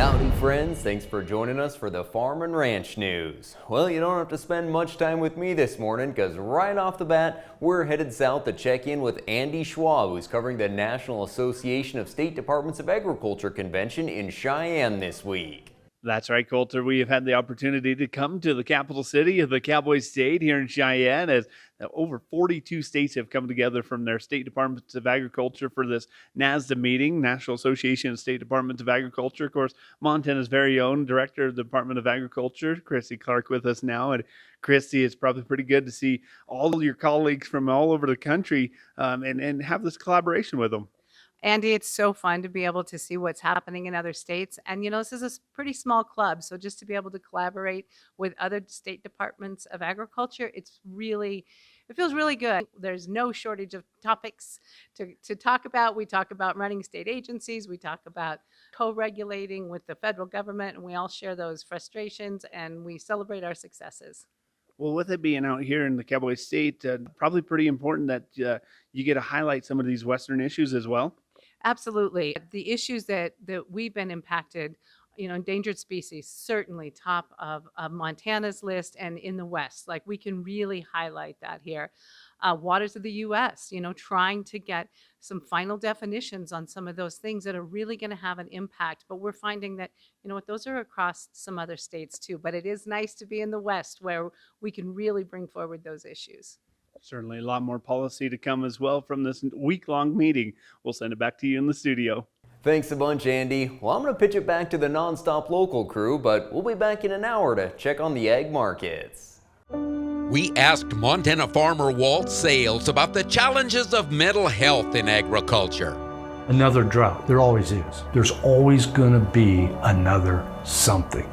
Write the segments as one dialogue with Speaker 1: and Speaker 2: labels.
Speaker 1: Howdy friends, thanks for joining us for the Farm and Ranch News. Well, you don't have to spend much time with me this morning because right off the bat, we're headed south to check in with Andy Schwab, who's covering the National Association of State Departments of Agriculture convention in Cheyenne this week.
Speaker 2: That's right, Coulter. We have had the opportunity to come to the capital city of the Cowboy State here in Cheyenne, as over 42 states have come together from their state departments of agriculture for this NASDA meeting, National Association of State Departments of Agriculture. Of course, Montana's very own director of the Department of Agriculture, Christy Clark, with us now. And Christy, it's probably pretty good to see all of your colleagues from all over the country and have this collaboration with them.
Speaker 3: Andy, it's so fun to be able to see what's happening in other states. And, this is a pretty small club. So just to be able to collaborate with other state departments of agriculture, it feels really good. There's no shortage of topics to talk about. We talk about running state agencies. We talk about co-regulating with the federal government. And we all share those frustrations and we celebrate our successes.
Speaker 2: Well, with it being out here in the Cowboy State, probably pretty important that you get to highlight some of these Western issues as well.
Speaker 3: Absolutely. The issues that we've been impacted, endangered species, certainly top of Montana's list and in the West. Like we can really highlight that here. Waters of the U.S., trying to get some final definitions on some of those things that are really going to have an impact. But we're finding that, those are across some other states too. But it is nice to be in the West where we can really bring forward those issues.
Speaker 2: Certainly a lot more policy to come as well from this week-long meeting. We'll send it back to you in the studio.
Speaker 1: Thanks a bunch, Andy. Well, I'm going to pitch it back to the Nonstop Local crew, but we'll be back in an hour to check on the ag markets.
Speaker 4: We asked Montana farmer Walt Sales about the challenges of mental health in agriculture.
Speaker 5: Another drought. There always is. There's always going to be another something.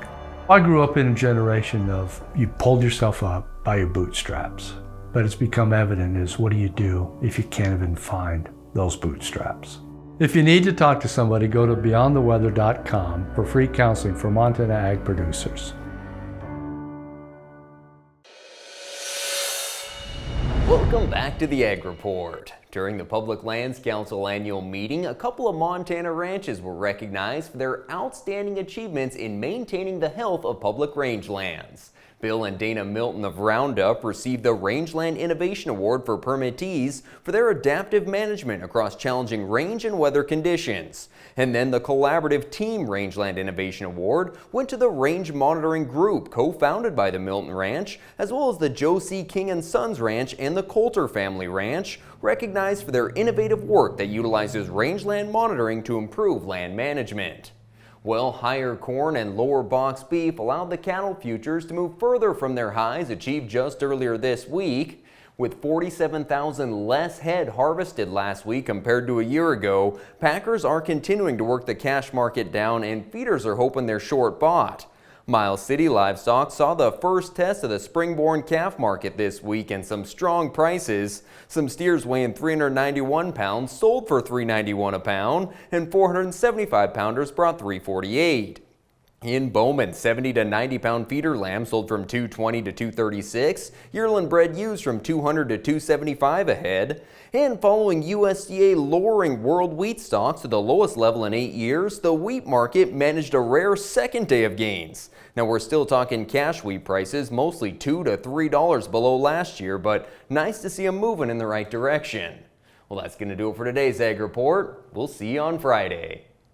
Speaker 5: I grew up in a generation of you pulled yourself up by your bootstraps. But it's become evident is what do you do if you can't even find those bootstraps? If you need to talk to somebody, go to beyondtheweather.com for free counseling for Montana ag producers.
Speaker 1: Welcome back to the Ag Report. During the Public Lands Council annual meeting, a couple of Montana ranches were recognized for their outstanding achievements in maintaining the health of public rangelands. Bill and Dana Milton of Roundup received the Rangeland Innovation Award for permittees for their adaptive management across challenging range and weather conditions. And then the collaborative Team Rangeland Innovation Award went to the Range Monitoring Group, co-founded by the Milton Ranch, as well as the Joe C. King & Sons Ranch and the Coulter Family Ranch, recognized for their innovative work that utilizes rangeland monitoring to improve land management. Well, higher corn and lower box beef allowed the cattle futures to move further from their highs achieved just earlier this week. With 47,000 less head harvested last week compared to a year ago, packers are continuing to work the cash market down and feeders are hoping they're short bought. Miles City Livestock saw the first test of the spring-born calf market this week and some strong prices. Some steers weighing 391 pounds sold for $391 a pound, and 475 pounders brought $348. In Bowman, 70 to 90 pound feeder lamb sold from $220 to $236, yearling bred ewes from $200 to $275 a head. And following USDA lowering world wheat stocks to the lowest level in 8 years, the wheat market managed a rare second day of gains. Now we're still talking cash wheat prices, mostly $2 to $3 below last year, but nice to see them moving in the right direction. Well, that's going to do it for today's Ag Report. We'll see you on Friday.